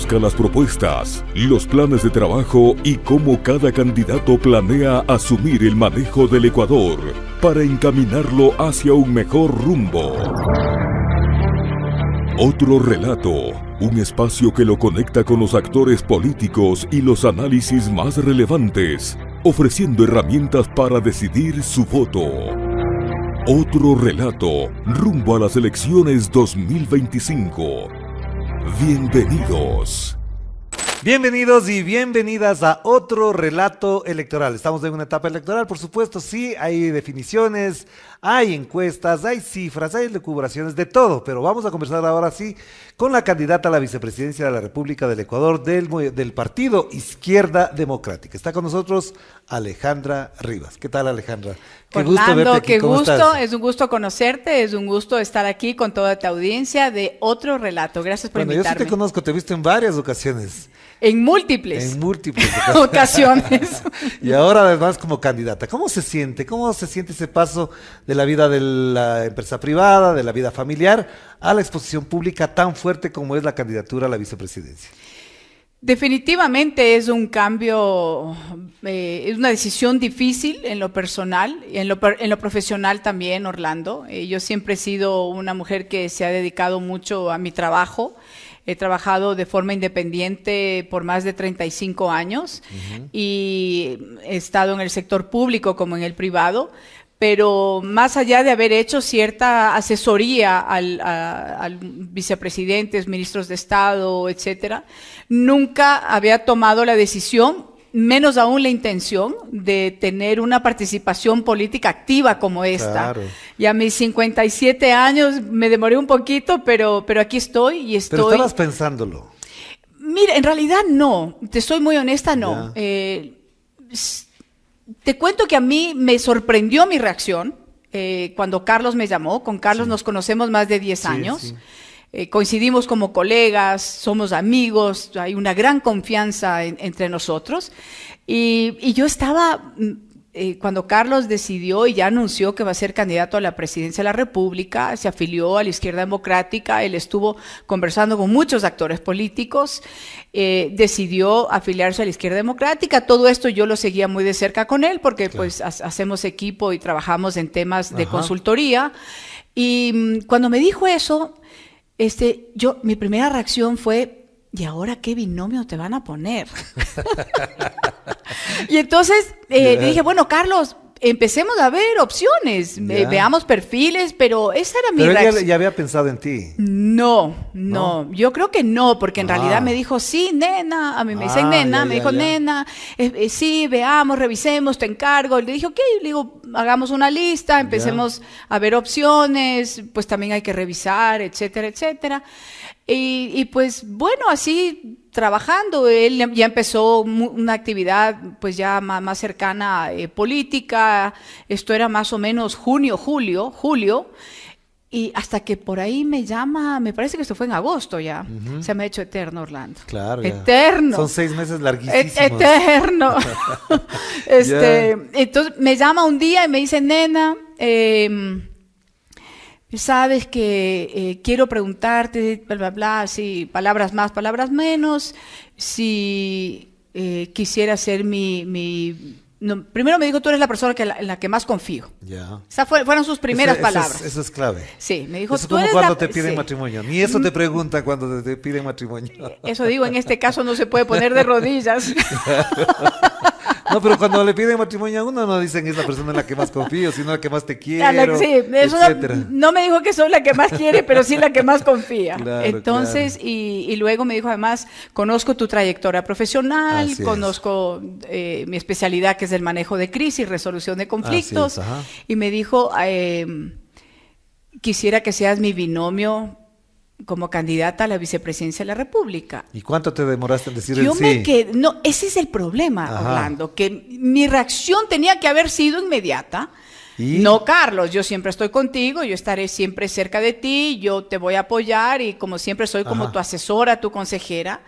Conozca las propuestas, los planes de trabajo y cómo cada candidato planea asumir el manejo del Ecuador para encaminarlo hacia un mejor rumbo. Otro relato, un espacio que lo conecta con los actores políticos y los análisis más relevantes, ofreciendo herramientas para decidir su voto. Otro relato, rumbo a las elecciones 2025. Bienvenidos. Bienvenidos y bienvenidas a otro relato electoral. Estamos en una etapa electoral, por supuesto, sí, hay definiciones, hay encuestas, hay cifras, hay lucubraciones, de todo, pero vamos a conversar ahora sí con la candidata a la vicepresidencia de la República del Ecuador del partido Izquierda Democrática. Está con nosotros Alejandra Rivas. ¿Qué tal, Alejandra? Qué gusto verte aquí. Qué gusto, es un gusto conocerte, es un gusto estar aquí con toda tu audiencia de otro relato. Gracias por invitarme. Yo sí te conozco, te he visto en varias ocasiones. En múltiples ocasiones. Y ahora además como candidata. ¿Cómo se siente? ¿Cómo se siente ese paso de la vida de la empresa privada, de la vida familiar, a la exposición pública tan fuerte como es la candidatura a la vicepresidencia? Definitivamente es un cambio, es una decisión difícil en lo personal y en lo profesional también, Orlando. Yo siempre he sido una mujer que se ha dedicado mucho a mi trabajo. He trabajado de forma independiente por más de 35 años y he estado en el sector público como en el privado, pero más allá de haber hecho cierta asesoría al vicepresidentes, ministros de Estado, etcétera, nunca había tomado la decisión, menos aún la intención de tener una participación política activa como esta. Claro. Y a mis 57 años me demoré un poquito, pero aquí estoy. Pero estabas pensándolo. Mira, en realidad no, te soy muy honesta, no. Te cuento que a mí me sorprendió mi reacción cuando Carlos me llamó. Con Carlos nos conocemos más de 10 años. Sí. Coincidimos como colegas, somos amigos, hay una gran confianza entre nosotros. Y yo estaba, cuando Carlos decidió y ya anunció que va a ser candidato a la presidencia de la República, se afilió a la Izquierda Democrática, él estuvo conversando con muchos actores políticos, decidió afiliarse a la Izquierda Democrática. Todo esto yo lo seguía muy de cerca con él porque pues hacemos equipo y trabajamos en temas de consultoría. Y cuando me dijo eso, mi primera reacción fue, ¿y ahora qué binomio te van a poner? Y entonces dije, bueno, Carlos, empecemos a ver opciones, veamos perfiles, pero esa era mi reacción. Pero él ya había pensado en ti. No, yo creo que no, porque en realidad me dijo, sí, nena, a mí me dicen nena, me dijo, nena, sí, veamos, revisemos, te encargo. Le dije, ok, le digo, hagamos una lista, empecemos a ver opciones, pues también hay que revisar, etcétera, etcétera. Y pues bueno, así trabajando, él ya empezó una actividad pues ya más cercana política. Esto era más o menos julio, y hasta que por ahí me llama, me parece que esto fue en agosto ya, se me ha hecho eterno, Orlando. Claro, eterno. Son 6 meses larguísimos. Eterno. Entonces me llama un día y me dice, nena, sabes que quiero preguntarte, bla, bla, bla, sí, palabras más, palabras menos, si quisiera ser no, primero me dijo, tú eres la persona en la que más confío. Esas fueron sus primeras palabras. Eso es clave. Sí, me dijo, eso es como cuando te piden matrimonio. Ni eso te preguntan cuando te piden matrimonio. Eso digo, en este caso no se puede poner de rodillas. No, pero cuando le piden matrimonio a uno no dicen es la persona en la que más confío, sino la que más te quiero, sí, eso no me dijo que soy la que más quiere, pero sí la que más confía. Claro, entonces, claro. Y luego me dijo además, conozco tu trayectoria profesional, conozco mi especialidad que es el manejo de crisis, resolución de conflictos, y me dijo, quisiera que seas mi binomio como candidata a la vicepresidencia de la República. ¿Y cuánto te demoraste en decir Yo el sí? me quedé, no, ese es el problema, Orlando, que mi reacción tenía que haber sido inmediata. ¿Y? No, Carlos, yo siempre estoy contigo, yo estaré siempre cerca de ti, yo te voy a apoyar y como siempre soy como tu asesora, tu consejera.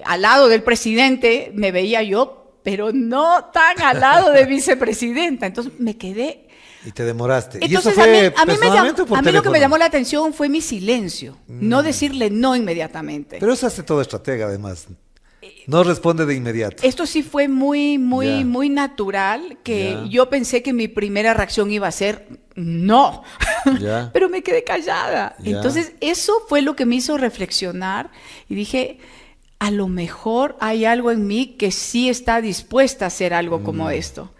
Al lado del presidente me veía yo, pero no tan al lado de vicepresidenta. Entonces me quedé Y te demoraste. Entonces, ¿Y eso fue a mí personalmente o por lo que me teléfono? llamó la atención fue mi silencio, no decirle no inmediatamente. Pero eso hace todo estratega, además. No responde de inmediato. Esto sí fue muy, Ya. muy natural, que Ya. yo pensé que mi primera reacción iba a ser no, Ya. pero me quedé callada. Ya. Entonces, eso fue lo que me hizo reflexionar y dije, a lo mejor hay algo en mí que sí está dispuesta a hacer algo como esto.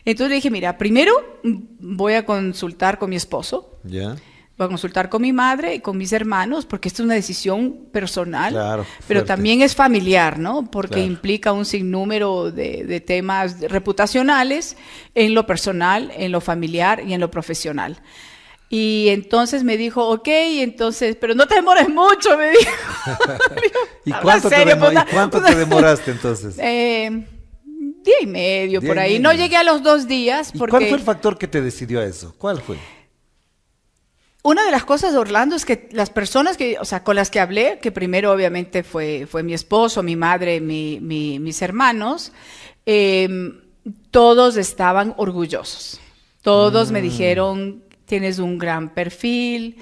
Entonces dije, mira, primero voy a consultar con mi esposo, Ya. voy a consultar con mi madre y con mis hermanos, porque esto es una decisión personal, Claro, pero fuerte. también es familiar, ¿no? Porque Claro. implica un sinnúmero de temas reputacionales en lo personal, en lo familiar y en lo profesional. Y entonces me dijo, ok, entonces, pero no te demores mucho, me dijo. ¿Y Habla cuánto, serio, te, pues, ¿y cuánto te demoraste entonces? Día y medio Día por y ahí. medio. No llegué a los 2 días ¿Y porque cuál fue el factor que te decidió a eso? ¿Cuál fue? una de las cosas de Orlando es que las personas que, o sea, con las que hablé, que primero obviamente fue mi esposo, mi madre, mis hermanos, todos estaban orgullosos. Todos me dijeron, tienes un gran perfil,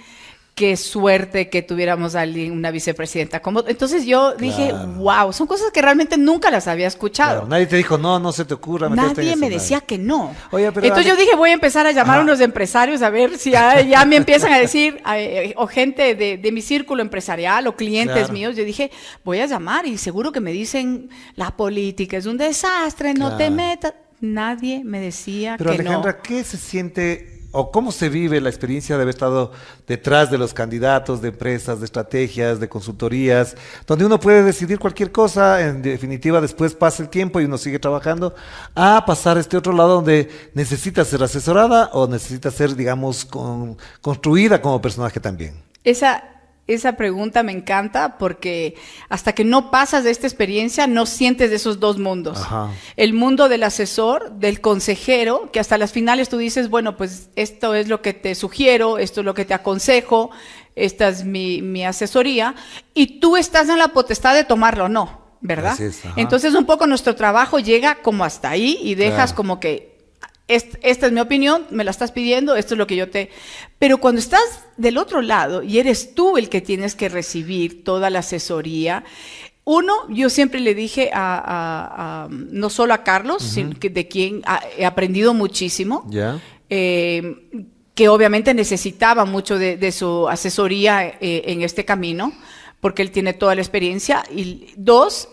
qué suerte que tuviéramos a alguien, una vicepresidenta como. Entonces yo dije, Claro. wow, son cosas que realmente nunca las había escuchado. Claro, nadie te dijo, no se te ocurra meterte en Nadie eso, me nadie. decía que no. Oye, pero Entonces yo dije, voy a empezar a llamar Ajá. a unos empresarios a ver si ya me empiezan a decir, o gente de mi círculo empresarial o clientes Claro. míos. Yo dije, voy a llamar y seguro que me dicen, la política es un desastre, no te Claro. metas. Nadie me decía Pero que Alejandra, no. ¿qué se siente o cómo se vive la experiencia de haber estado detrás de los candidatos, de empresas, de estrategias, de consultorías, donde uno puede decidir cualquier cosa, en definitiva después pasa el tiempo y uno sigue trabajando, a pasar a este otro lado donde necesita ser asesorada o necesita ser, digamos, construida como personaje también? Esa pregunta me encanta porque hasta que no pasas de esta experiencia no sientes de esos dos mundos. Ajá. El mundo del asesor, del consejero, que hasta las finales tú dices, bueno, pues esto es lo que te sugiero, esto es lo que te aconsejo, esta es mi asesoría, y tú estás en la potestad de tomarlo o no, ¿verdad? Así es, ajá. Entonces un poco nuestro trabajo llega como hasta ahí y dejas Claro. como que esta es mi opinión, me la estás pidiendo, esto es lo que yo te... Pero cuando estás del otro lado y eres tú el que tienes que recibir toda la asesoría, yo siempre le dije no solo a Carlos, sino que de quien he aprendido muchísimo, ¿Ya? que obviamente necesitaba mucho de su asesoría en este camino, porque él tiene toda la experiencia. Y dos,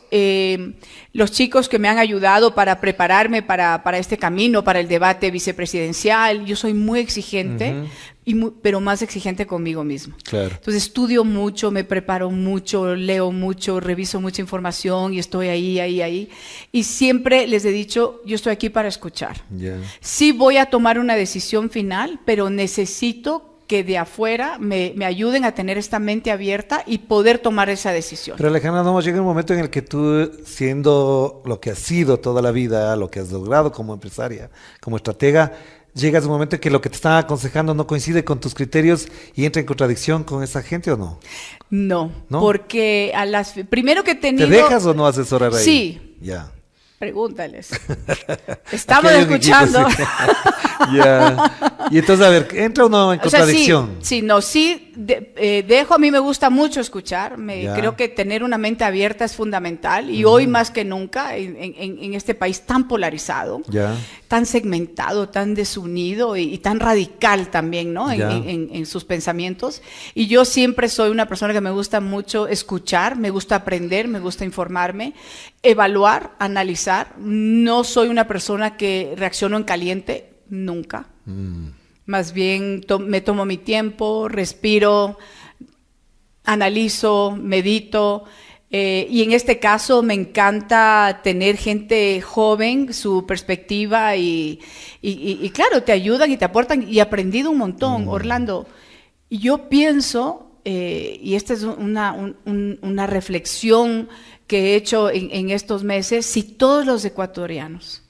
los chicos que me han ayudado para prepararme para este camino, para el debate vicepresidencial. Yo soy muy exigente, pero más exigente conmigo mismo. Claro. Entonces estudio mucho, me preparo mucho, leo mucho, reviso mucha información y estoy ahí. Y siempre les he dicho, yo estoy aquí para escuchar. Ya. Sí voy a tomar una decisión final, pero necesito que de afuera me ayuden a tener esta mente abierta y poder tomar esa decisión. Pero Alejandra, no llega un momento en el que tú, siendo lo que has sido toda la vida, lo que has logrado como empresaria, como estratega, llegas a un momento en que lo que te están aconsejando no coincide con tus criterios y entra en contradicción con esa gente, ¿o no? No, ¿No? porque primero que he tenido... ¿Te dejas o no asesorar ahí? Sí. Ya. Pregúntales. Estamos Aquí hay un equipo, escuchando. sí. Ya. Y entonces, a ver, ¿entra o no en O sea, contradicción? dejo, a mí me gusta mucho escuchar, Ya. creo que tener una mente abierta es fundamental y hoy más que nunca en este país tan polarizado, Ya. tan segmentado, tan desunido y tan radical también, ¿no? Ya. En sus pensamientos. Y yo siempre soy una persona que me gusta mucho escuchar, me gusta aprender, me gusta informarme, evaluar, analizar. No soy una persona que reacciono en caliente, nunca. Más bien me tomo mi tiempo, respiro, analizo, medito. Y en este caso me encanta tener gente joven, su perspectiva y claro, te ayudan y te aportan y he aprendido un montón. Orlando, yo pienso, y esta es una reflexión que he hecho en estos meses, si todos los ecuatorianos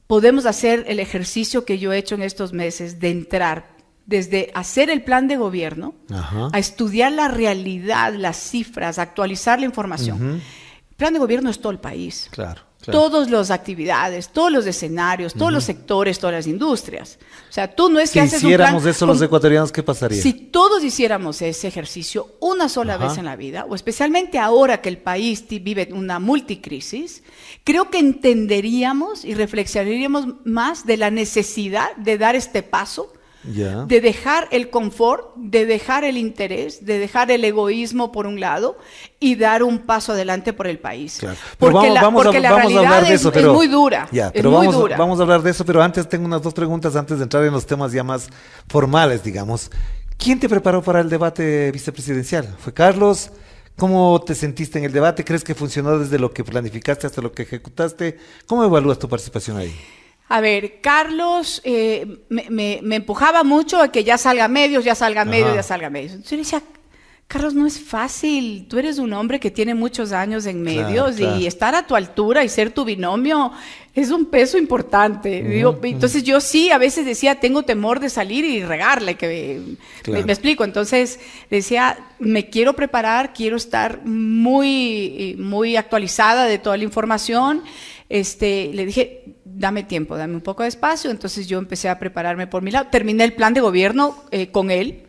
podemos hacer el ejercicio que yo he hecho en estos meses de entrar desde hacer el plan de gobierno, Ajá. a estudiar la realidad, las cifras, actualizar la información. El plan de gobierno es todo el país. Claro. Claro. todas las actividades, todos los escenarios, todos los sectores, todas las industrias. O sea, tú no es que Si haces un plan... hiciéramos eso los ecuatorianos, ¿qué pasaría? Si todos hiciéramos ese ejercicio una sola Ajá. vez en la vida, o especialmente ahora que el país vive una multicrisis, creo que entenderíamos y reflexionaríamos más de la necesidad de dar este paso, Ya. de dejar el confort, de dejar el interés, de dejar el egoísmo por un lado y dar un paso adelante por el país. Claro. Pero Porque la vamos a realidad hablar de eso, es pero muy dura. Ya, es pero muy vamos, dura. vamos a hablar de eso, pero antes tengo unas 2 preguntas antes de entrar en los temas ya más formales, digamos. ¿Quién te preparó para el debate vicepresidencial? ¿Fue Carlos? ¿Cómo te sentiste en el debate? ¿Crees que funcionó desde lo que planificaste hasta lo que ejecutaste? ¿Cómo evalúas tu participación ahí? A ver, Carlos me empujaba mucho a que ya salga medios, ya salga medios, Ajá. ya salga medios. Entonces yo le decía, Carlos, no es fácil. Tú eres un hombre que tiene muchos años en medios claro. y estar a tu altura y ser tu binomio es un peso importante. Digo, entonces yo sí, a veces decía, tengo temor de salir y regarle, Claro. me explico. Entonces decía, me quiero preparar, quiero estar muy actualizada de toda la información. Le dije, dame tiempo, dame un poco de espacio. Entonces yo empecé a prepararme por mi lado. Terminé el plan de gobierno con él,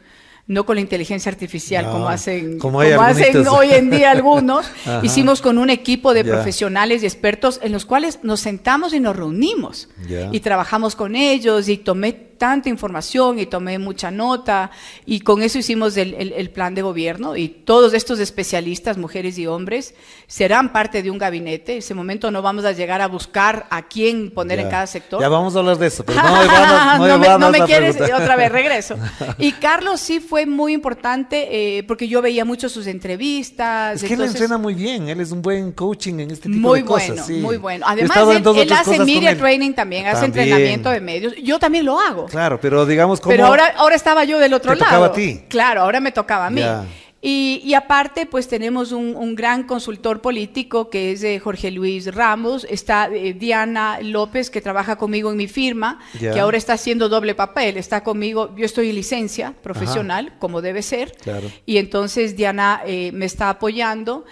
no con la inteligencia artificial, No, como hacen hay algunitos. hoy en día algunos. Ajá. Hicimos con un equipo de Ya. profesionales y expertos en los cuales nos sentamos y nos reunimos. Ya. Y trabajamos con ellos y tomé tanta información y tomé mucha nota y con eso hicimos el plan de gobierno y todos estos especialistas, mujeres y hombres, serán parte de un gabinete. En ese momento no vamos a llegar a buscar a quién poner Ya. en cada sector. Ya vamos a hablar de eso, pero no me quieres, preguntar. otra vez regreso. Y Carlos sí fue muy importante porque yo veía mucho sus entrevistas. Es que él entrena muy bien, él es un buen coaching en este tipo muy de cosas. bueno, sí. muy bueno. Yo he Además, estado en 2 o él 3 hace cosas con media él. training también, hace También. entrenamiento de medios. Yo también lo hago. Claro, pero digamos como... Pero ahora estaba yo del otro Te lado. tocaba a ti. Claro, ahora me tocaba a mí. Ya. Y aparte, pues tenemos un gran consultor político que es Jorge Luis Ramos, está Diana López, que trabaja conmigo en mi firma, Ya. que ahora está haciendo doble papel, está conmigo, yo estoy en licencia profesional, como debe ser, Claro. y entonces Diana me está apoyando.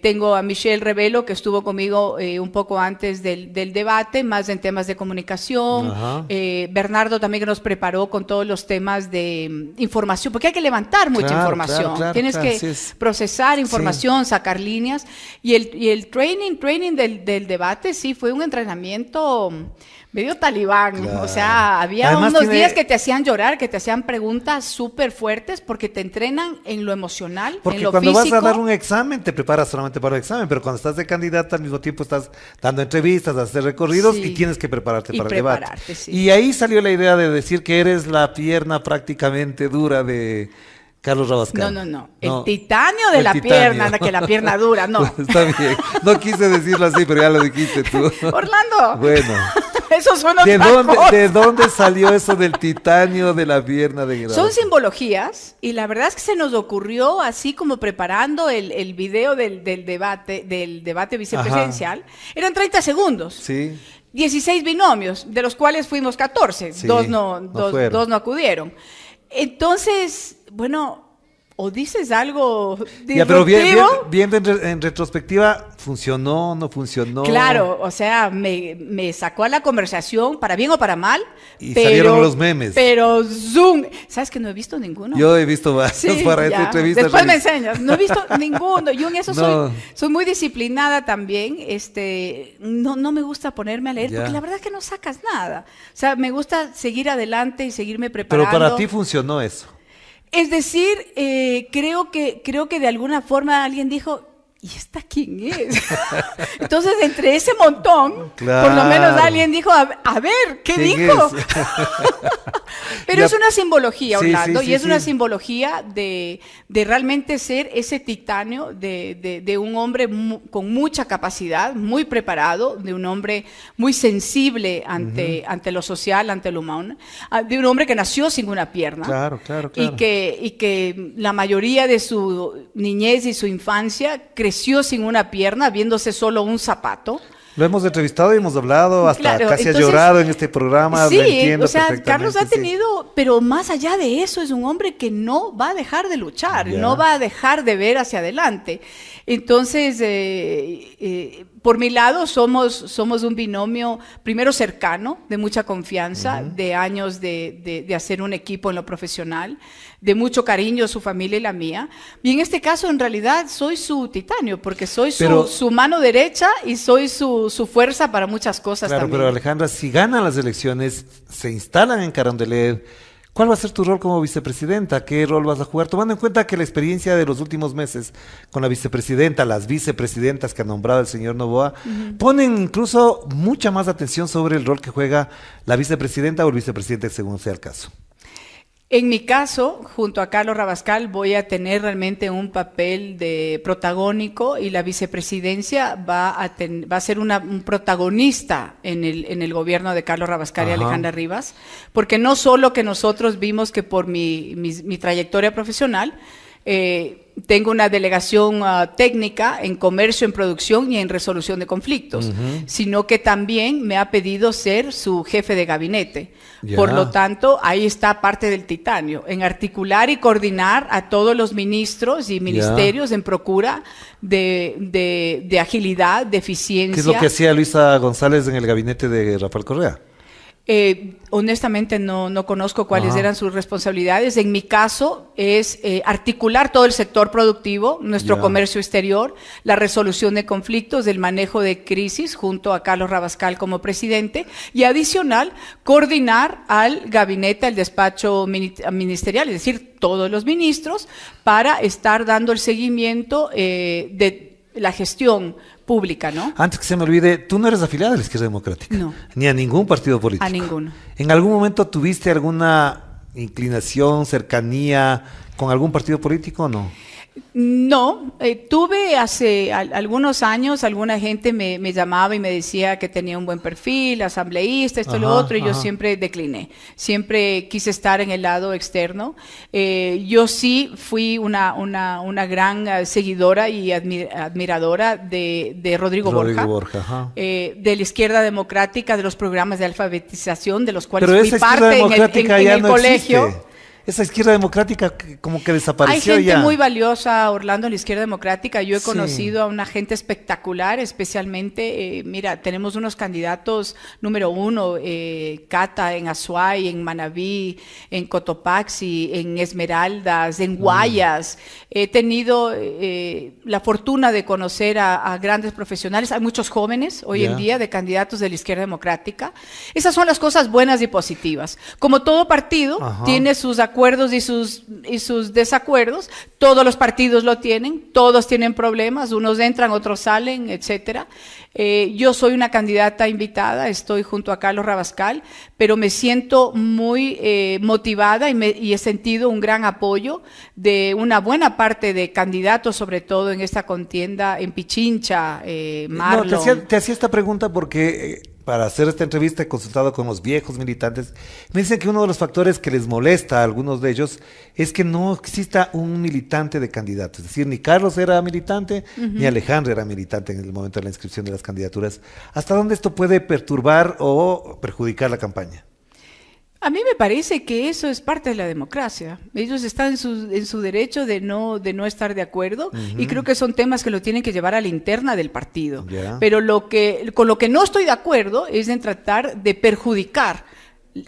Tengo a Michelle Revelo, que estuvo conmigo un poco antes del debate, más en temas de comunicación. Ajá. Bernardo también que nos preparó con todos los temas de información, porque hay que levantar mucha Claro, información. claro, Tienes claro, que sí es. procesar información, sacar líneas. Y el training del debate sí fue un entrenamiento medio talibán. Claro. O sea, había Además unos tiene- días que te hacían llorar, que te hacían preguntas súper fuertes porque te entrenan en lo emocional, Porque en lo cuando físico. vas a dar un examen, te preparas solamente para el examen, pero cuando estás de candidata al mismo tiempo estás dando entrevistas, hacer recorridos Sí. y tienes que prepararte Y para el debate. prepararte, sí. Y ahí salió la idea de decir que eres la pierna prácticamente dura de Carlos Rabascal. No. El titanio de el la titanio. pierna, que la pierna dura, no. Está bien. No quise decirlo así, pero ya lo dijiste tú. Orlando, Bueno. eso suena ¿De otra cosa. ¿De dónde salió eso del titanio de la pierna de Son Rabascal? simbologías y la verdad es que se nos ocurrió así como preparando el video del debate vicepresidencial. Eran 30 segundos. Sí. 16 binomios, de los cuales fuimos 14. Sí, dos no fueron. dos no acudieron. Entonces, bueno, o dices algo Ya, pero disruptivo. viendo en retrospectiva, ¿funcionó, no funcionó? Claro, o sea, me sacó a la conversación, para bien o para mal. Y salieron los memes. Pero Zoom, ¿sabes que no he visto ninguno? Yo he visto varios Sí, para ya. esta entrevista. Después me enseñas. No he visto ninguno. Yo en eso No. soy muy disciplinada también. No me gusta ponerme a leer Ya. porque la verdad es que no sacas nada. O sea, me gusta seguir adelante y seguirme Pero preparando. para ti funcionó eso. Es decir, creo que de alguna forma alguien dijo, ¿y esta quién es? Entonces, entre ese montón, Claro. por lo menos alguien dijo, a ver, ¿qué ¿Quién dijo? es? Pero Ya. es una simbología, Sí, Orlando, sí, y es sí, una sí. simbología de realmente ser ese titanio de un hombre con mucha capacidad, muy preparado, de un hombre muy sensible ante lo social, ante lo humano, de un hombre que nació sin una pierna. Claro. Y que la mayoría de su niñez y su infancia creció sin una pierna, viéndose solo un zapato. Lo hemos entrevistado y hemos hablado, hasta Claro, casi entonces, ha llorado en este programa. Sí, lo entiendo o sea, perfectamente, Carlos ha sí. tenido, pero más allá de eso, es un hombre que no va a dejar de luchar, Ya. no va a dejar de ver hacia adelante. Entonces, por mi lado, somos un binomio, primero cercano, de mucha confianza, de años de hacer un equipo en lo profesional, de mucho cariño su familia y la mía. Y en este caso, en realidad, soy su titanio, porque soy su mano derecha y soy su fuerza para muchas cosas claro, también. Pero Alejandra, si ganan las elecciones, se instalan en Carondelet, ¿cuál va a ser tu rol como vicepresidenta? ¿Qué rol vas a jugar? Tomando en cuenta que la experiencia de los últimos meses con la vicepresidenta, las vicepresidentas que ha nombrado el señor Noboa, ponen incluso mucha más atención sobre el rol que juega la vicepresidenta o el vicepresidente según sea el caso. En mi caso, junto a Carlos Rabascal, voy a tener realmente un papel de protagónico y la vicepresidencia va a ser un protagonista en el gobierno de Carlos Rabascal y Alejandra Rivas, porque no solo que nosotros vimos que por mi trayectoria profesional, tengo una delegación técnica en comercio, en producción y en resolución de conflictos, sino que también me ha pedido ser su jefe de gabinete. Por lo tanto, ahí está parte del titanio, en articular y coordinar a todos los ministros y ministerios en procura de agilidad, de eficiencia. ¿Qué es lo que hacía Luisa González en el gabinete de Rafael Correa? Honestamente no conozco cuáles eran sus responsabilidades. En mi caso es articular todo el sector productivo, nuestro comercio exterior, la resolución de conflictos, el manejo de crisis junto a Carlos Rabascal como presidente y adicional coordinar al gabinete, al despacho ministerial, es decir, todos los ministros para estar dando el seguimiento de la gestión pública, ¿no? Antes que se me olvide, tú no eres afiliada a la Izquierda Democrática. No. Ni a ningún partido político. A ninguno. ¿En algún momento tuviste alguna inclinación, cercanía con algún partido político o no? No, tuve hace algunos años, alguna gente me llamaba y me decía que tenía un buen perfil, asambleísta, esto y lo otro, y yo siempre decliné, siempre quise estar en el lado externo. Yo sí fui una gran seguidora y admiradora de Rodrigo Borja, de la Izquierda Democrática, de los programas de alfabetización, de los cuales fui parte en el colegio. Existe. Esa Izquierda Democrática como que desapareció. Hay gente ya muy valiosa, Orlando, en la Izquierda Democrática. Yo he conocido a una gente espectacular, especialmente, mira, tenemos unos candidatos número uno, Cata en Azuay, en Manabí, en Cotopaxi, en Esmeraldas, en Guayas. He tenido la fortuna de conocer a grandes profesionales. Hay muchos jóvenes hoy en día de candidatos de la Izquierda Democrática. Esas son las cosas buenas y positivas. Como todo partido, tiene sus acuerdos y sus desacuerdos, todos los partidos lo tienen, todos tienen problemas, unos entran, otros salen, etcétera. Yo soy una candidata invitada, estoy junto a Carlos Rabascal, pero me siento muy motivada y he sentido un gran apoyo de una buena parte de candidatos, sobre todo en esta contienda en Pichincha, Marlon. No, te hacía esta pregunta porque para hacer esta entrevista he consultado con los viejos militantes. Me dicen que uno de los factores que les molesta a algunos de ellos es que no exista un militante de candidato. Es decir, ni Carlos era militante, ni Alejandra era militante en el momento de la inscripción de las candidaturas. ¿Hasta dónde esto puede perturbar o perjudicar la campaña? A mí me parece que eso es parte de la democracia. Ellos están en su derecho de no estar de acuerdo y creo que son temas que lo tienen que llevar a la interna del partido. Pero con lo que no estoy de acuerdo es en tratar de perjudicar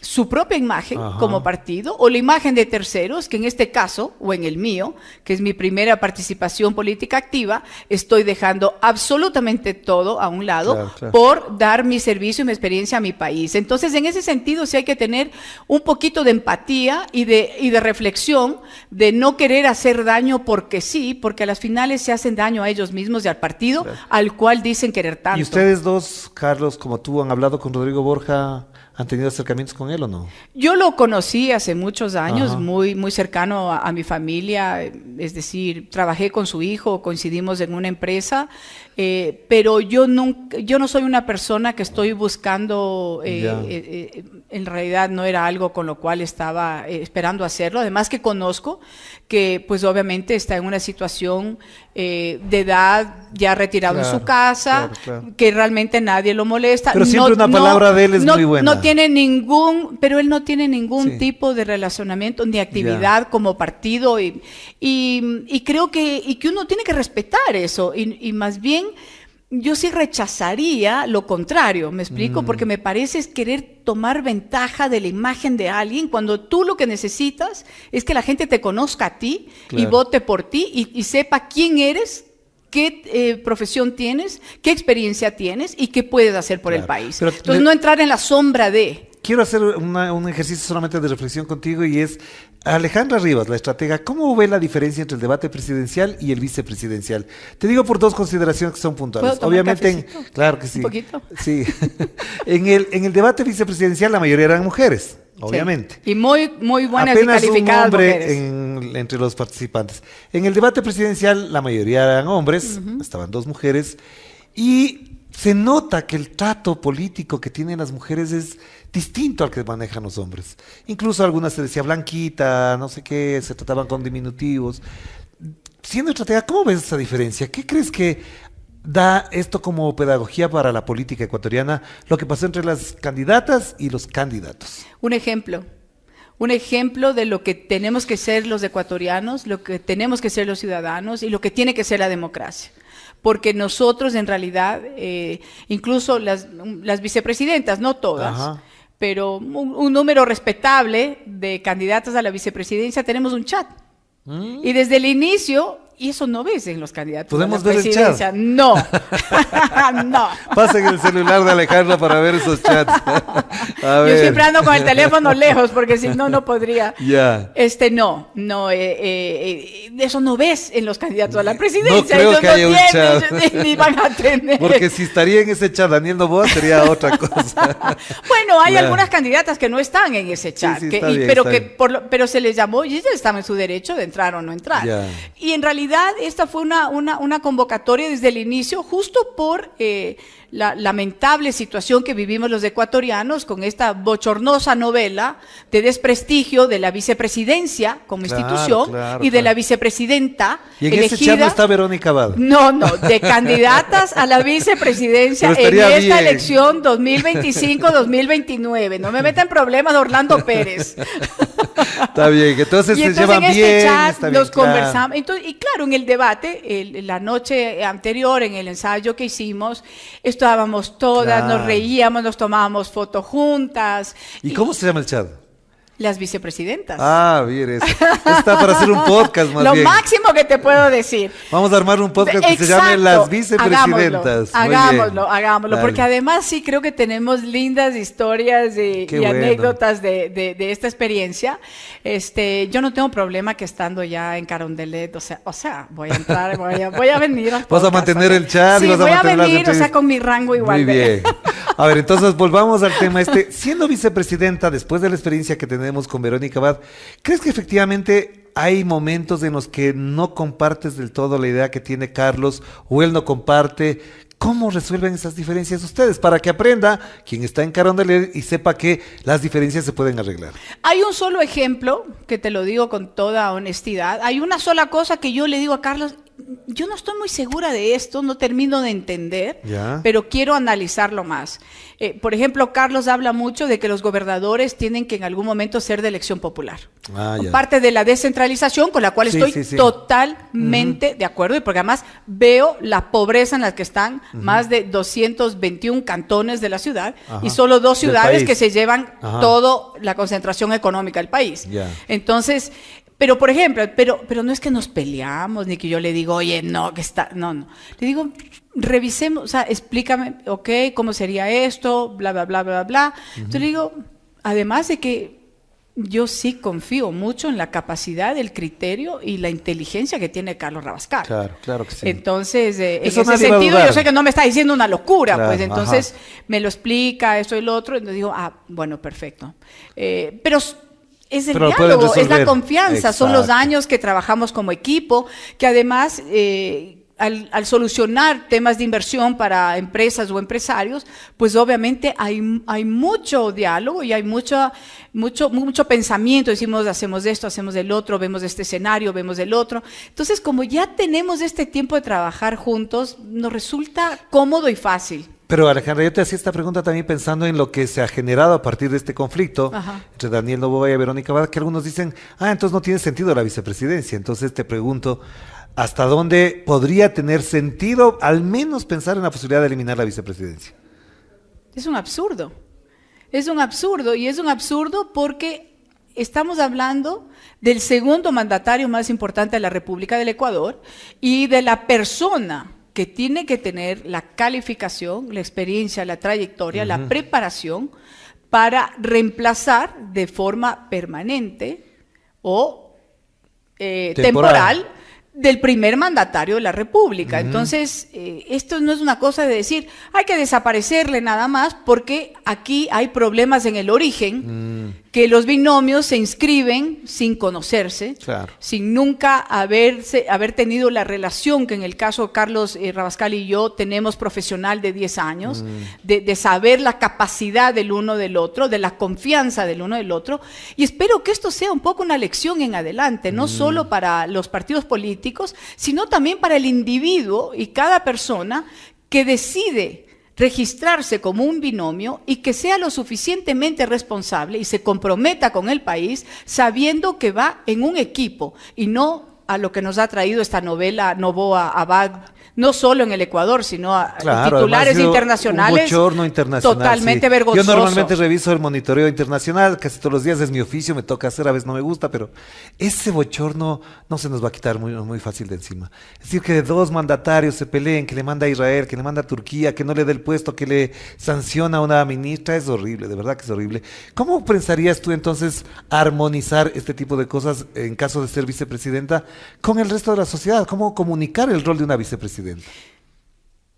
su propia imagen como partido o la imagen de terceros, que en este caso, o en el mío, que es mi primera participación política activa, estoy dejando absolutamente todo a un lado por dar mi servicio y mi experiencia a mi país. Entonces, en ese sentido, sí hay que tener un poquito de empatía y de reflexión, de no querer hacer daño porque sí, porque a las finales se hacen daño a ellos mismos y al partido al cual dicen querer tanto. ¿Y ustedes dos, Carlos, como tú, han hablado con Rodrigo Borja? ¿Han tenido acercamientos con él o no? Yo lo conocí hace muchos años, muy cercano a mi familia, es decir, trabajé con su hijo, coincidimos en una empresa, pero yo no soy una persona que estoy buscando, en realidad no era algo con lo cual estaba esperando hacerlo, además que conozco que pues obviamente está en una situación de edad, ya retirado en su casa, que realmente nadie lo molesta. Pero siempre una palabra de él es muy buena. Pero él no tiene ningún tipo de relacionamiento ni actividad como partido y creo que uno tiene que respetar eso y más bien yo sí rechazaría lo contrario, ¿me explico? Porque me parece es querer tomar ventaja de la imagen de alguien cuando tú lo que necesitas es que la gente te conozca a ti y vote por ti y sepa quién eres, qué profesión tienes, qué experiencia tienes y qué puedes hacer por el país. Pero entonces no entrar en la sombra de... Quiero hacer un ejercicio solamente de reflexión contigo y es, Alejandra Rivas, la estratega, ¿cómo ve la diferencia entre el debate presidencial y el vicepresidencial? Te digo por dos consideraciones que son puntuales. ¿Puedo tomar Obviamente, claro que sí. ¿Un poquito? Sí. en el debate vicepresidencial la mayoría eran mujeres, obviamente. Sí. Y muy buenas Apenas y calificadas un hombre mujeres. entre los participantes. En el debate presidencial la mayoría eran hombres, estaban dos mujeres, y se nota que el trato político que tienen las mujeres es distinto al que manejan los hombres. Incluso algunas se decía blanquita, no sé qué, se trataban con diminutivos. Siendo estratega, ¿cómo ves esa diferencia? ¿Qué crees que da esto como pedagogía para la política ecuatoriana, lo que pasó entre las candidatas y los candidatos? Un ejemplo de lo que tenemos que ser los ecuatorianos, lo que tenemos que ser los ciudadanos y lo que tiene que ser la democracia. Porque nosotros en realidad, incluso las vicepresidentas, no todas, Ajá. pero un número respetable de candidatas a la vicepresidencia, tenemos un chat. Y desde el inicio, y eso no ves en los candidatos ¿Podemos a la ver el presidencia. chat? No, no. Pasen el celular de Alejandra para ver esos chats. A Yo ver. siempre ando con el teléfono lejos porque si no, no podría. Ya. No, eso no ves en los candidatos a la presidencia. No creo Ellos que haya un tienen, chat. ni van a tener. Porque si estaría en ese chat Daniel Noboa sería otra cosa. Bueno, hay Claro. algunas candidatas que no están en ese chat, sí, que- está y- bien, pero está que bien. pero se les llamó y ellas estaban en su derecho de entrar o no entrar. Ya. Y en realidad esta fue una convocatoria desde el inicio, justo por la lamentable situación que vivimos los ecuatorianos con esta bochornosa novela de desprestigio de la vicepresidencia como Claro, institución claro, y de la claro. vicepresidenta Y en elegida. ese chat no está Verónica Abad. No, de candidatas a la vicepresidencia Pero en estaría esta bien. elección 2025-2029. No me metan problemas de Orlando Pérez. Está bien, entonces Y se entonces llevan en este bien. chat está bien, nos claro. conversamos. Entonces, y claro, en el debate, la noche anterior, en el ensayo que hicimos, estábamos todas, Claro. nos reíamos, nos tomábamos fotos juntas. ¿Y cómo se llama el chat? Las vicepresidentas. Ah, bien, eso. Está para hacer un podcast más Lo bien. máximo que te puedo decir. Vamos a armar un podcast que se llame Exacto. Las Vicepresidentas. Muy bien. Hagámoslo, Dale. porque además sí creo que tenemos lindas historias y Qué bueno. anécdotas de esta experiencia. Yo no tengo problema que estando ya en Carondelet, o sea, voy a entrar, voy a venir. al Vas a podcast, mantener ¿ok? el chat y Sí, vas a voy a mantener las venir, o sea, entrevistas. con mi rango igual. Muy bien. A ver, entonces volvamos al tema este. Siendo vicepresidenta, después de la experiencia que tenemos con Verónica Abad, ¿crees que efectivamente hay momentos en los que no compartes del todo la idea que tiene Carlos o él no comparte? ¿Cómo resuelven esas diferencias ustedes? Para que aprenda quien está en Carondelet y sepa que las diferencias se pueden arreglar. Hay un solo ejemplo, que te lo digo con toda honestidad. Hay una sola cosa que yo le digo a Carlos, yo no estoy muy segura de esto, no termino de entender, Ya. pero quiero analizarlo más. Por ejemplo, Carlos habla mucho de que los gobernadores tienen que en algún momento ser de elección popular. Ah, ya. Parte de la descentralización, con la cual Sí, estoy sí, sí. totalmente de acuerdo, y porque además veo la pobreza en la que están más de 221 cantones de la ciudad Ajá. y solo 2 Del ciudades país. que se llevan Ajá. toda la concentración económica del país. Ya. Entonces, pero por ejemplo, pero no es que nos peleamos, ni que yo le digo, oye, no, que está, no. Le digo, revisemos, o sea, explícame, ok, cómo sería esto, bla, bla, bla, bla, bla. Entonces le digo, además de que yo sí confío mucho en la capacidad, el criterio y la inteligencia que tiene Carlos Rabascal. Claro, claro que sí. Entonces, en Eso ese nadie va a sentido, dudar. yo sé que no me está diciendo una locura, Claro, pues entonces ajá. me lo explica, esto y lo otro, y le digo, bueno, perfecto. Pero es el Pero lo pueden diálogo, es la resolver. confianza, son los Exacto. años que trabajamos como equipo, que además al solucionar temas de inversión para empresas o empresarios, pues obviamente hay mucho diálogo y hay mucho pensamiento. Decimos, hacemos esto, hacemos el otro, vemos este escenario, vemos el otro. Entonces, como ya tenemos este tiempo de trabajar juntos, nos resulta cómodo y fácil. Pero Alejandra, yo te hacía esta pregunta también pensando en lo que se ha generado a partir de este conflicto Ajá. entre Daniel Noboa y Verónica Abad, que algunos dicen, entonces no tiene sentido la vicepresidencia. Entonces te pregunto, hasta dónde podría tener sentido al menos pensar en la posibilidad de eliminar la vicepresidencia. Es un absurdo. Es un absurdo, y es un absurdo porque estamos hablando del segundo mandatario más importante de la República del Ecuador y de la persona que tiene que tener la calificación, la experiencia, la trayectoria, la preparación para reemplazar de forma permanente o temporal del primer mandatario de la República. Entonces, esto no es una cosa de decir, hay que desaparecerle nada más, porque aquí hay problemas en el origen, que los binomios se inscriben sin conocerse, claro, sin nunca haber tenido la relación que en el caso de Carlos Rabascal y yo tenemos profesional de 10 años, de saber la capacidad del uno del otro, de la confianza del uno del otro, y espero que esto sea un poco una lección en adelante, no solo para los partidos políticos, sino también para el individuo y cada persona que decide registrarse como un binomio y que sea lo suficientemente responsable y se comprometa con el país sabiendo que va en un equipo y no a lo que nos ha traído esta novela Noboa Abad, no solo en el Ecuador, sino a titulares internacionales. Un bochorno internacional. Totalmente vergonzoso. Yo normalmente reviso el monitoreo internacional, casi todos los días es mi oficio, me toca hacer, a veces no me gusta, pero ese bochorno no se nos va a quitar muy fácil de encima. Es decir, que 2 mandatarios se peleen, que le manda a Israel, que le manda a Turquía, que no le dé el puesto, que le sanciona a una ministra, es horrible, de verdad que es horrible. ¿Cómo pensarías tú entonces armonizar este tipo de cosas en caso de ser vicepresidenta con el resto de la sociedad? ¿Cómo comunicar el rol de una vicepresidenta?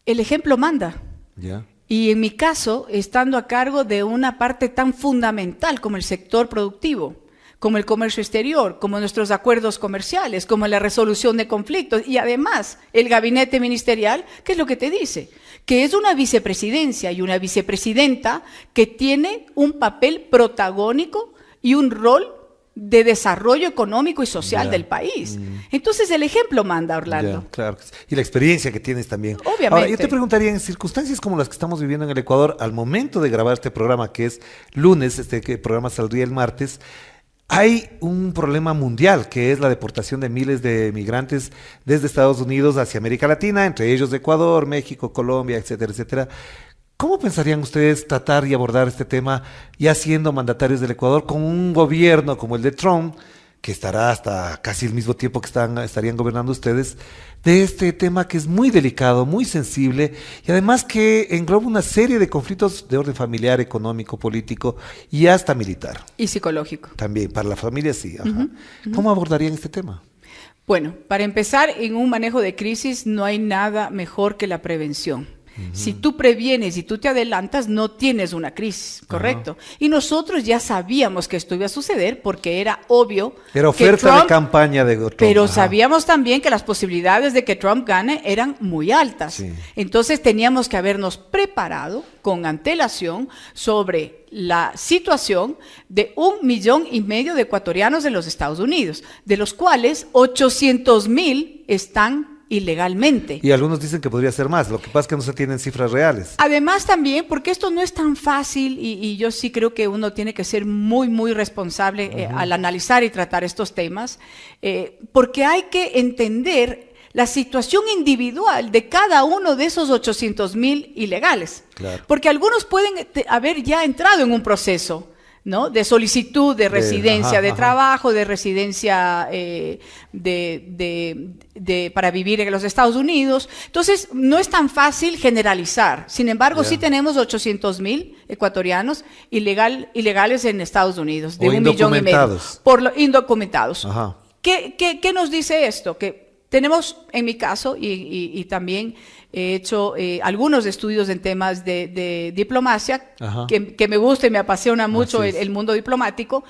El ejemplo manda. Ya. Y en mi caso, estando a cargo de una parte tan fundamental como el sector productivo, como el comercio exterior, como nuestros acuerdos comerciales, como la resolución de conflictos, y además el gabinete ministerial, ¿qué es lo que te dice? Que es una vicepresidencia y una vicepresidenta que tiene un papel protagónico y un rol de desarrollo económico y social del país. Entonces el ejemplo manda, Orlando. Claro. Y la experiencia que tienes también. Obviamente. Ahora, yo te preguntaría, en circunstancias como las que estamos viviendo en el Ecuador, al momento de grabar este programa, que es lunes, que programa saldría el martes, hay un problema mundial, que es la deportación de miles de migrantes desde Estados Unidos hacia América Latina, entre ellos de Ecuador, México, Colombia, etcétera, etcétera. ¿Cómo pensarían ustedes tratar y abordar este tema ya siendo mandatarios del Ecuador con un gobierno como el de Trump, que estará hasta casi el mismo tiempo que estarían gobernando ustedes, de este tema que es muy delicado, muy sensible y además que engloba una serie de conflictos de orden familiar, económico, político y hasta militar? Y psicológico. También, para la familia sí. Ajá. ¿Cómo abordarían este tema? Bueno, para empezar, en un manejo de crisis no hay nada mejor que la prevención. Si tú previenes y tú te adelantas, no tienes una crisis, ¿correcto? Y nosotros ya sabíamos que esto iba a suceder porque era obvio. Era oferta de campaña de Trump. Pero sabíamos también que las posibilidades de que Trump gane eran muy altas. Sí. Entonces teníamos que habernos preparado con antelación sobre la situación de 1,5 millones de ecuatorianos en los Estados Unidos, de los cuales 800,000 están ilegalmente. Y algunos dicen que podría ser más, lo que pasa es que no se tienen cifras reales. Además también, porque esto no es tan fácil y yo sí creo que uno tiene que ser muy responsable al analizar y tratar estos temas, porque hay que entender la situación individual de cada uno de esos 800,000 ilegales. Claro. Porque algunos pueden haber ya entrado en un proceso, ¿no?, de solicitud de residencia, de trabajo, de residencia para vivir en los Estados Unidos. Entonces, no es tan fácil generalizar. Sin embargo, sí tenemos 800,000 ecuatorianos ilegales en Estados Unidos, de 1,5 millones. Indocumentados. Ajá. ¿Qué nos dice esto? Que tenemos, en mi caso, y también he hecho algunos estudios en temas de diplomacia, que me gusta y me apasiona mucho el mundo diplomático.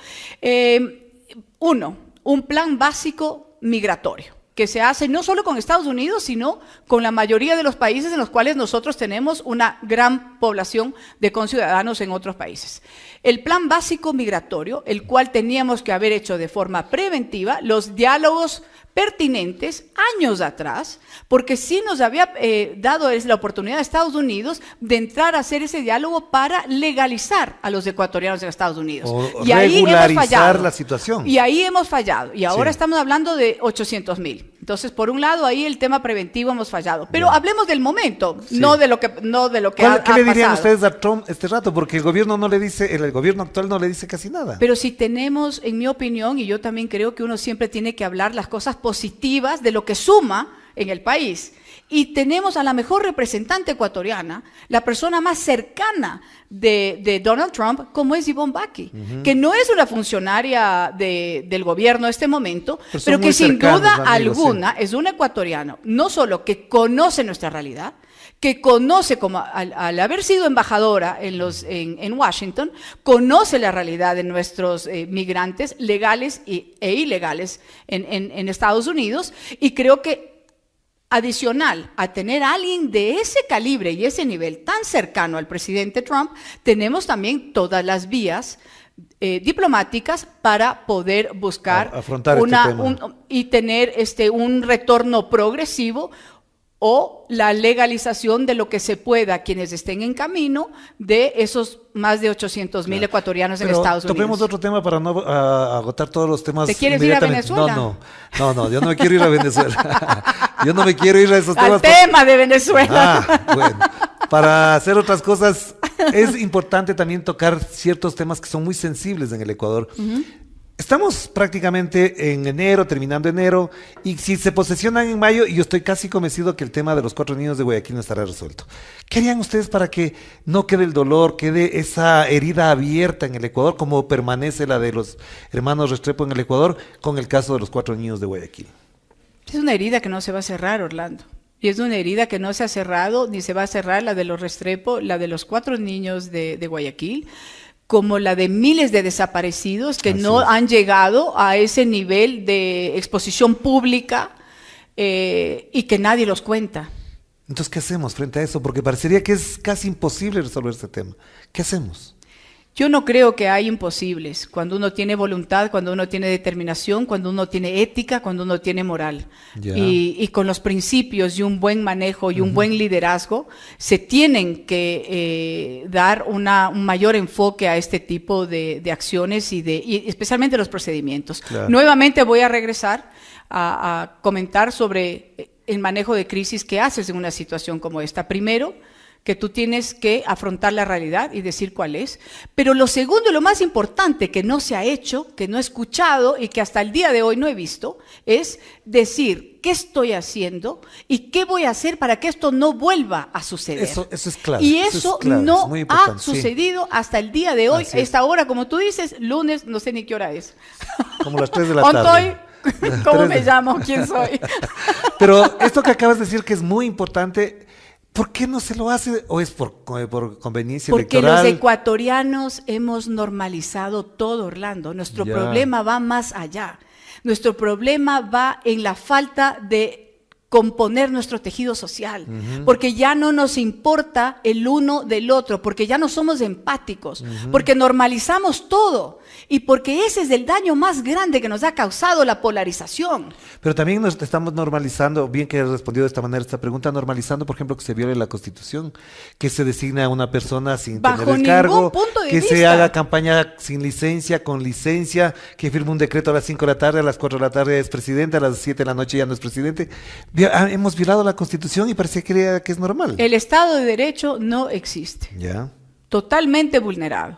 Un plan básico migratorio, que se hace no solo con Estados Unidos, sino con la mayoría de los países en los cuales nosotros tenemos una gran población de conciudadanos en otros países. El plan básico migratorio, el cual teníamos que haber hecho de forma preventiva, los diálogos pertinentes años atrás, porque sí nos había dado la oportunidad a Estados Unidos de entrar a hacer ese diálogo para legalizar a los ecuatorianos en Estados Unidos. Y ahí hemos fallado. La situación. Y ahí hemos fallado. Y ahora estamos hablando de 800,000. Entonces, por un lado, ahí el tema preventivo hemos fallado. Pero hablemos del momento, no de lo que ha ¿Qué le dirían pasado. ustedes a Trump este rato? Porque el gobierno el gobierno actual no le dice casi nada. Pero si tenemos, en mi opinión, y yo también creo que uno siempre tiene que hablar las cosas positivas de lo que suma en el país. Y tenemos a la mejor representante ecuatoriana, la persona más cercana de Donald Trump, como es Ivonne Bacchi, que no es una funcionaria del gobierno en este momento, pero que sin duda alguna es un ecuatoriano, no solo que conoce nuestra realidad, que conoce, como al haber sido embajadora en Washington, conoce la realidad de nuestros migrantes legales e ilegales en Estados Unidos, y creo que adicional a tener a alguien de ese calibre y ese nivel tan cercano al presidente Trump, tenemos también todas las vías diplomáticas para poder buscar afrontar este tema. Y tener un retorno progresivo o la legalización de lo que se pueda a quienes estén en camino de esos más de 800,000 ecuatorianos en Estados Unidos. Topemos otro tema para no agotar todos los temas. ¿Te quieres ir a Venezuela? No, yo no me quiero ir a Venezuela. Yo no me quiero ir a esos temas. Al tema de Venezuela. Bueno, para hacer otras cosas es importante también tocar ciertos temas que son muy sensibles en el Ecuador. Estamos prácticamente en enero, terminando enero, y si se posesionan en mayo, yo estoy casi convencido que el tema de los 4 niños de Guayaquil no estará resuelto. ¿Qué harían ustedes para que no quede el dolor, quede esa herida abierta en el Ecuador, como permanece la de los hermanos Restrepo en el Ecuador, con el caso de los 4 niños de Guayaquil? Es una herida que no se va a cerrar, Orlando. Y es una herida que no se ha cerrado, ni se va a cerrar la de los Restrepo, la de los 4 niños de Guayaquil, como la de miles de desaparecidos que han llegado a ese nivel de exposición pública y que nadie los cuenta. Entonces, ¿qué hacemos frente a eso? Porque parecería que es casi imposible resolver este tema. ¿Qué hacemos? Yo no creo que hay imposibles. Cuando uno tiene voluntad, cuando uno tiene determinación, cuando uno tiene ética, cuando uno tiene moral. Y con los principios y un buen manejo y un buen liderazgo, se tienen que dar un mayor enfoque a este tipo de acciones y especialmente los procedimientos. Claro. Nuevamente voy a regresar a comentar sobre el manejo de crisis que haces en una situación como esta. Primero, que tú tienes que afrontar la realidad y decir cuál es. Pero lo segundo y lo más importante que no se ha hecho, que no he escuchado y que hasta el día de hoy no he visto, es decir qué estoy haciendo y qué voy a hacer para que esto no vuelva a suceder. Eso es clave. Y eso no ha sucedido hasta el día de hoy. Esta hora, como tú dices, lunes, no sé ni qué hora es. Como las 3 de la tarde. ¿Cómo me llamo? ¿Quién soy? Pero esto que acabas de decir que es muy importante, ¿por qué no se lo hace? ¿O es por conveniencia electoral? Porque los ecuatorianos hemos normalizado todo, Orlando. Nuestro problema va más allá. Nuestro problema va en la falta de componer nuestro tejido social, porque ya no nos importa el uno del otro, porque ya no somos empáticos, porque normalizamos todo y porque ese es el daño más grande que nos ha causado la polarización. Pero también nos estamos normalizando, bien que has respondido de esta manera esta pregunta, normalizando, por ejemplo, que se viole la Constitución, que se designe a una persona sin tener el cargo, que se haga campaña sin licencia, con licencia, que firme un decreto a las 5 de la tarde, a las 4 de la tarde es presidente, a las 7 de la noche ya no es presidente. Hemos violado la Constitución y parece que es normal. El Estado de Derecho no existe. Totalmente vulnerado.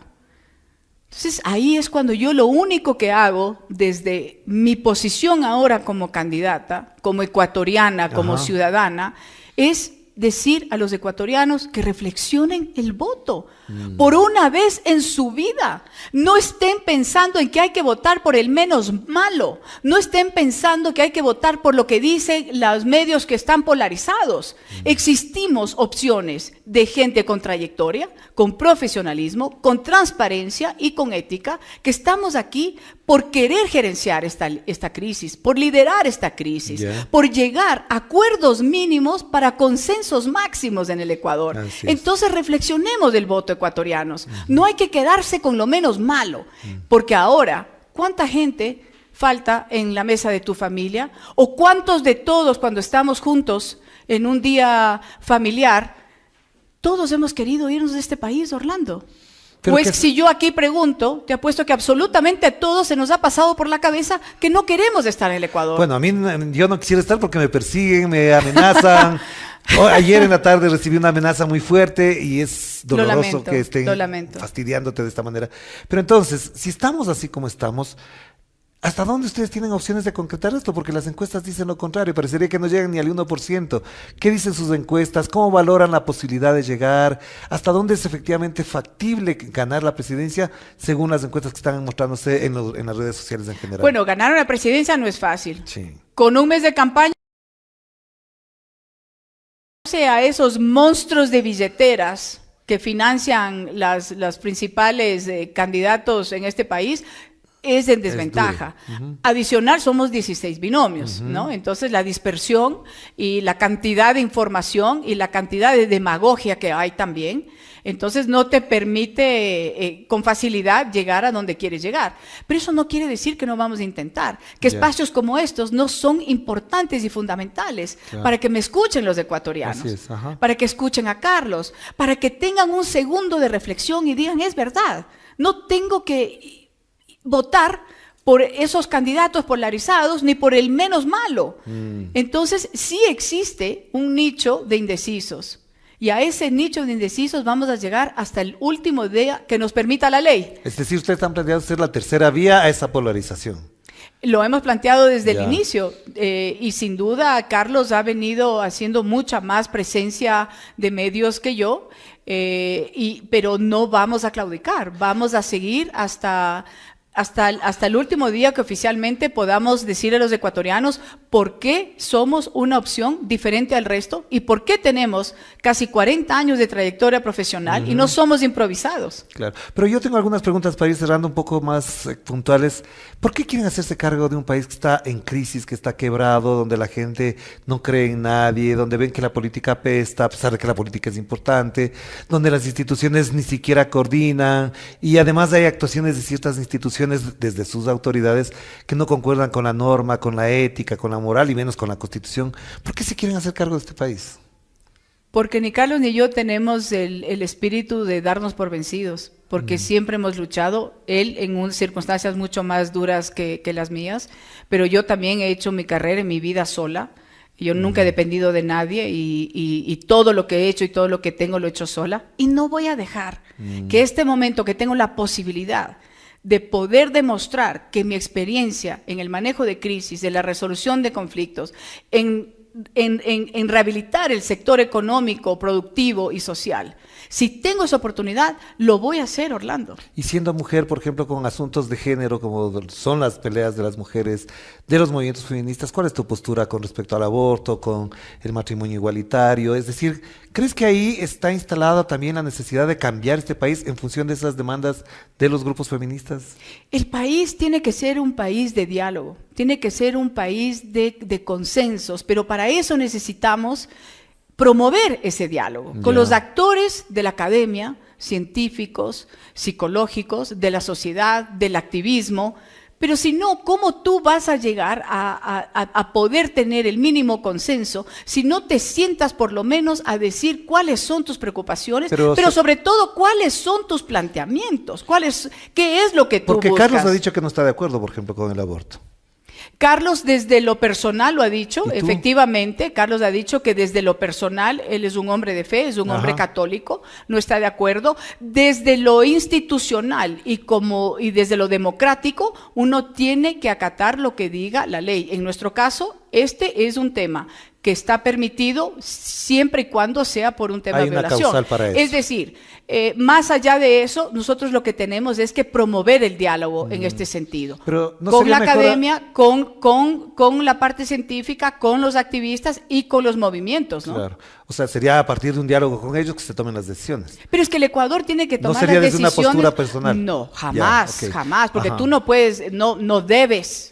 Entonces ahí es cuando yo lo único que hago desde mi posición ahora como candidata, como ecuatoriana, como ciudadana, es decir a los ecuatorianos que reflexionen el voto por una vez en su vida. No estén pensando en que hay que votar por el menos malo. No estén pensando que hay que votar por lo que dicen los medios que están polarizados. Existimos opciones de gente con trayectoria, con profesionalismo, con transparencia y con ética, que estamos aquí por querer gerenciar esta crisis, por liderar esta crisis, por llegar a acuerdos mínimos para consensos máximos en el Ecuador. Entonces reflexionemos del voto ecuatorianos. No hay que quedarse con lo menos malo, porque ahora, ¿cuánta gente falta en la mesa de tu familia? ¿O cuántos de todos cuando estamos juntos en un día familiar, todos hemos querido irnos de este país, Orlando? Pues si yo aquí pregunto, te apuesto que absolutamente a todos se nos ha pasado por la cabeza que no queremos estar en el Ecuador. Bueno, a mí yo no quisiera estar porque me persiguen, me amenazan. Ayer en la tarde recibí una amenaza muy fuerte y es doloroso que estén fastidiándote de esta manera. Pero entonces, si estamos así como estamos, ¿hasta dónde ustedes tienen opciones de concretar esto? Porque las encuestas dicen lo contrario, parecería que no llegan ni al 1%. ¿Qué dicen sus encuestas? ¿Cómo valoran la posibilidad de llegar? ¿Hasta dónde es efectivamente factible ganar la presidencia según las encuestas que están mostrándose en las redes sociales en general? Bueno, ganar una presidencia no es fácil. Sí. Con un mes de campaña, a esos monstruos de billeteras que financian las principales candidatos en este país, es en desventaja. Adicional, somos 16 binomios, ¿no? Entonces, la dispersión y la cantidad de información y la cantidad de demagogia que hay también, entonces no te permite con facilidad llegar a donde quieres llegar. Pero eso no quiere decir que no vamos a intentar, que espacios como estos no son importantes y fundamentales para que me escuchen los ecuatorianos, para que escuchen a Carlos, para que tengan un segundo de reflexión y digan, es verdad, no tengo que votar por esos candidatos polarizados ni por el menos malo. Entonces sí existe un nicho de indecisos y a ese nicho de indecisos vamos a llegar hasta el último día que nos permita la ley. Es decir, ustedes están planteando ser la tercera vía a esa polarización. Lo hemos planteado desde el inicio y sin duda Carlos ha venido haciendo mucha más presencia de medios que yo, pero no vamos a claudicar, vamos a seguir hasta el último día que oficialmente podamos decir a los ecuatorianos por qué somos una opción diferente al resto y por qué tenemos casi 40 años de trayectoria profesional y no somos improvisados. Claro, pero yo tengo algunas preguntas para ir cerrando un poco más puntuales. ¿Por qué quieren hacerse cargo de un país que está en crisis, que está quebrado, donde la gente no cree en nadie, donde ven que la política apesta, a pesar de que la política es importante, donde las instituciones ni siquiera coordinan y además hay actuaciones de ciertas instituciones desde sus autoridades que no concuerdan con la norma, con la ética, con la moral y menos con la Constitución? ¿Por qué se quieren hacer cargo de este país? Porque ni Carlos ni yo tenemos el espíritu de darnos por vencidos, porque siempre hemos luchado, él en circunstancias mucho más duras que las mías, pero yo también he hecho mi carrera en mi vida sola. Yo nunca he dependido de nadie y todo lo que he hecho y todo lo que tengo lo he hecho sola. Y no voy a dejar que este momento que tengo la posibilidad de poder demostrar que mi experiencia en el manejo de crisis, de la resolución de conflictos, en rehabilitar el sector económico, productivo y social. Si tengo esa oportunidad, lo voy a hacer, Orlando. Y siendo mujer, por ejemplo, con asuntos de género, como son las peleas de las mujeres, de los movimientos feministas, ¿cuál es tu postura con respecto al aborto, con el matrimonio igualitario? Es decir, ¿crees que ahí está instalada también la necesidad de cambiar este país en función de esas demandas de los grupos feministas? El país tiene que ser un país de diálogo, tiene que ser un país de consensos, pero para eso necesitamos promover ese diálogo con los actores de la academia, científicos, psicológicos, de la sociedad, del activismo. Pero si no, ¿cómo tú vas a llegar a poder tener el mínimo consenso si no te sientas por lo menos a decir cuáles son tus preocupaciones, pero sobre todo cuáles son tus planteamientos? ¿Qué es lo que tú buscas? Porque Carlos ha dicho que no está de acuerdo, por ejemplo, con el aborto. Carlos desde lo personal lo ha dicho, efectivamente, Carlos ha dicho que desde lo personal él es un hombre de fe, es un hombre católico, no está de acuerdo. Desde lo institucional y desde lo democrático, uno tiene que acatar lo que diga la ley. En nuestro caso, este es un tema que está permitido siempre y cuando sea por un tema de violación. Hay una causal para eso. Es decir, más allá de eso, nosotros lo que tenemos es que promover el diálogo en este sentido. Pero ¿no con la academia, con la parte científica, con los activistas y con los movimientos, ¿no? Claro. O sea, sería a partir de un diálogo con ellos que se tomen las decisiones. Pero es que el Ecuador tiene que tomar las decisiones. ¿No sería desde una postura personal? No, jamás, jamás, porque tú no puedes, no debes.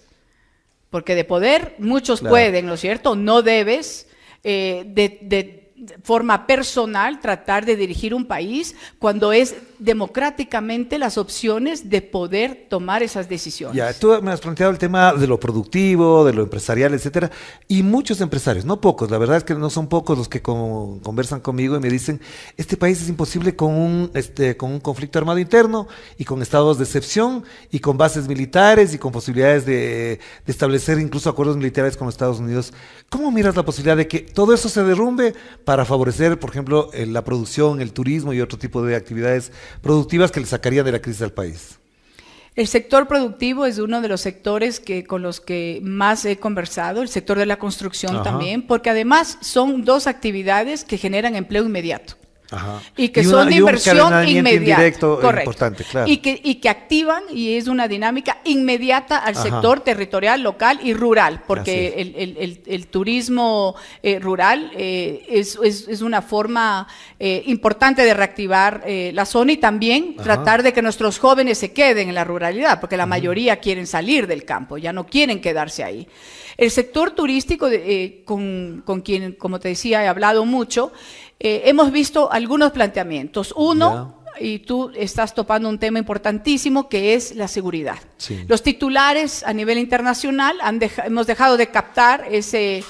Porque de poder muchos pueden, ¿no es cierto? No debes de forma personal tratar de dirigir un país cuando es democráticamente las opciones de poder tomar esas decisiones. Ya, tú me has planteado el tema de lo productivo, de lo empresarial, etcétera, y muchos empresarios, no pocos, la verdad es que no son pocos los que conversan conmigo y me dicen, este país es imposible con un conflicto armado interno y con estados de excepción y con bases militares y con posibilidades de establecer incluso acuerdos militares con los Estados Unidos. ¿Cómo miras la posibilidad de que todo eso se derrumbe para favorecer, por ejemplo, la producción, el turismo y otro tipo de actividades productivas que le sacarían de la crisis al país? El sector productivo es uno de los sectores con los que más he conversado, el sector de la construcción Ajá. también, porque además son dos actividades que generan empleo inmediato. Ajá. Y que son de inversión encadenamiento inmediata. indirecto Correcto. Importante, claro. Y que activan, y es una dinámica inmediata al Ajá. sector territorial, local y rural, Así porque el turismo rural es una forma importante de reactivar la zona y también Ajá. tratar de que nuestros jóvenes se queden en la ruralidad, porque la mayoría quieren salir del campo, ya no quieren quedarse ahí. El sector turístico, con quien, como te decía, he hablado mucho, hemos visto algunos planteamientos. Uno, y tú estás topando un tema importantísimo, que es la seguridad. Sí. Los titulares a nivel internacional hemos dejado de captar ese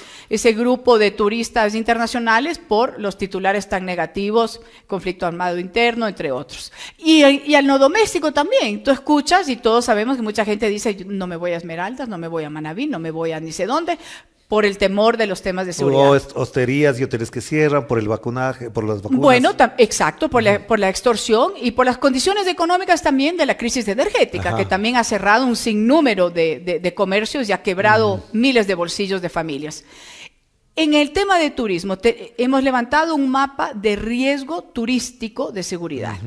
grupo de turistas internacionales por los titulares tan negativos, conflicto armado interno, entre otros. Y al no doméstico también. Tú escuchas y todos sabemos que mucha gente dice, no me voy a Esmeraldas, no me voy a Manabí, no me voy a ni sé dónde, por el temor de los temas de seguridad. O hosterías y hoteles que cierran, por el vacunaje, por las vacunas. Bueno, exacto, por la extorsión y por las condiciones económicas también de la crisis energética, Ajá. que también ha cerrado un sinnúmero de comercios y ha quebrado miles de bolsillos de familias. En el tema de turismo, hemos levantado un mapa de riesgo turístico de seguridad,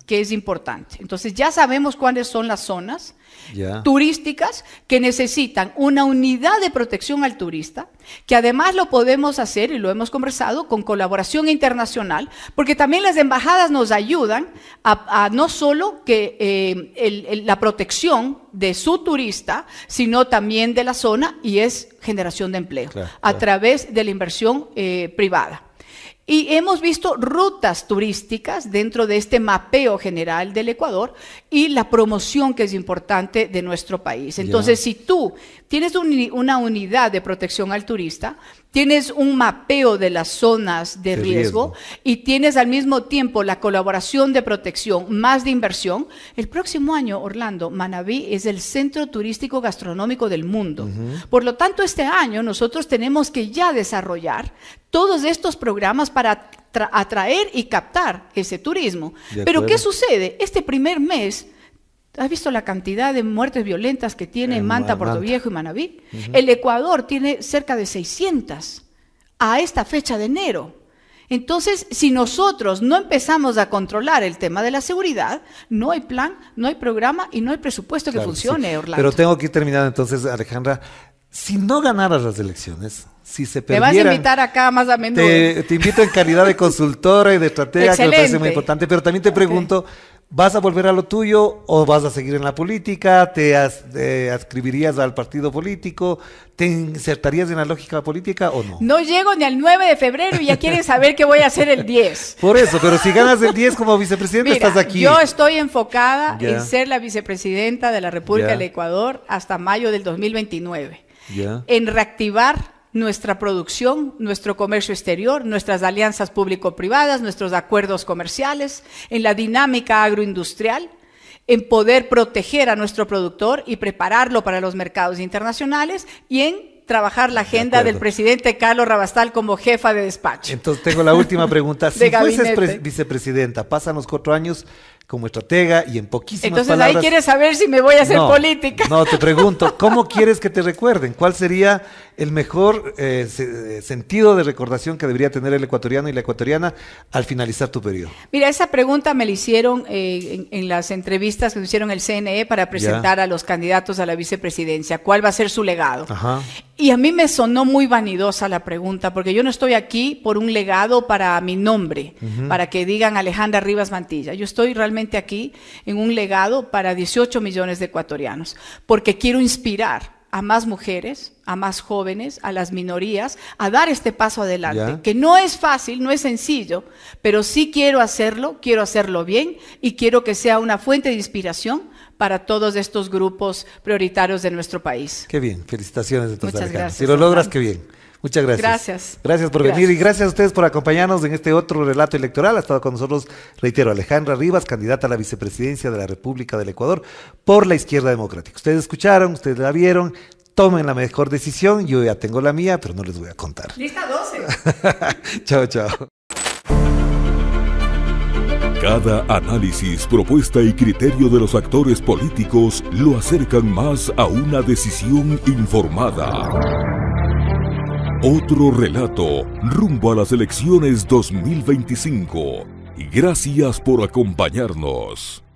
que es importante. Entonces ya sabemos cuáles son las zonas turísticas que necesitan una unidad de protección al turista, que además lo podemos hacer, y lo hemos conversado, con colaboración internacional, porque también las embajadas nos ayudan a no solo que la protección de su turista, sino también de la zona, y es generación de empleo, a través de la inversión privada. Y hemos visto rutas turísticas dentro de este mapeo general del Ecuador y la promoción que es importante de nuestro país. Entonces, si tú tienes una unidad de protección al turista, tienes un mapeo de las zonas de riesgo y tienes al mismo tiempo la colaboración de protección más de inversión, el próximo año, Orlando, Manabí es el centro turístico gastronómico del mundo. Por lo tanto, este año nosotros tenemos que ya desarrollar todos estos programas para atraer y captar ese turismo. Pero ¿qué sucede? Este primer mes, ¿has visto la cantidad de muertes violentas que tiene Manta, Puerto Viejo y Manabí? El Ecuador tiene cerca de 600 a esta fecha de enero. Entonces, si nosotros no empezamos a controlar el tema de la seguridad, no hay plan, no hay programa y no hay presupuesto que funcione, Orlando. Pero tengo que ir terminando entonces, Alejandra. Si no ganaras las elecciones, si se perdieran... Me vas a invitar acá más a menudo. Te invito en calidad de consultora y de estratega, que me parece muy importante, pero también te pregunto, ¿vas a volver a lo tuyo o vas a seguir en la política? ¿Te adscribirías al partido político? ¿Te insertarías en la lógica política o no? No llego ni al 9 de febrero y ya quieren saber qué voy a hacer el 10. Por eso, pero si ganas el 10 como vicepresidenta, Mira, estás aquí. Yo estoy enfocada en ser la vicepresidenta de la República del Ecuador hasta mayo del 2029. En reactivar nuestra producción, nuestro comercio exterior, nuestras alianzas público-privadas, nuestros acuerdos comerciales, en la dinámica agroindustrial, en poder proteger a nuestro productor y prepararlo para los mercados internacionales y en trabajar la agenda del presidente Carlos Rabastal como jefa de despacho. Entonces tengo la última pregunta. Si fueses vicepresidenta, pasan los 4 años como estratega y en poquísimas palabras... Entonces ahí quieres saber si me voy a hacer política. No, te pregunto, ¿cómo quieres que te recuerden? ¿Cuál sería el mejor sentido de recordación que debería tener el ecuatoriano y la ecuatoriana al finalizar tu periodo? Mira, esa pregunta me la hicieron en las entrevistas que hicieron el CNE para presentar a los candidatos a la vicepresidencia. ¿Cuál va a ser su legado? Ajá. Y a mí me sonó muy vanidosa la pregunta, porque yo no estoy aquí por un legado para mi nombre, para que digan Alejandra Rivas Mantilla. Yo estoy realmente aquí en un legado para 18 millones de ecuatorianos, porque quiero inspirar a más mujeres, a más jóvenes, a las minorías, a dar este paso adelante, Ya. que no es fácil, no es sencillo, pero sí quiero hacerlo bien y quiero que sea una fuente de inspiración para todos estos grupos prioritarios de nuestro país. Qué bien, felicitaciones entonces, Muchas Alejandra. gracias, Si lo logras, Orlando. qué bien. Muchas gracias. Gracias. Gracias por venir y gracias a ustedes por acompañarnos en este otro relato electoral. Ha estado con nosotros, reitero, Alejandra Rivas, candidata a la vicepresidencia de la República del Ecuador por la Izquierda Democrática. Ustedes escucharon, ustedes la vieron, tomen la mejor decisión. Yo ya tengo la mía, pero no les voy a contar. Lista 12. Chao, chao. Cada análisis, propuesta y criterio de los actores políticos lo acercan más a una decisión informada. Otro relato rumbo a las elecciones 2025. Gracias por acompañarnos.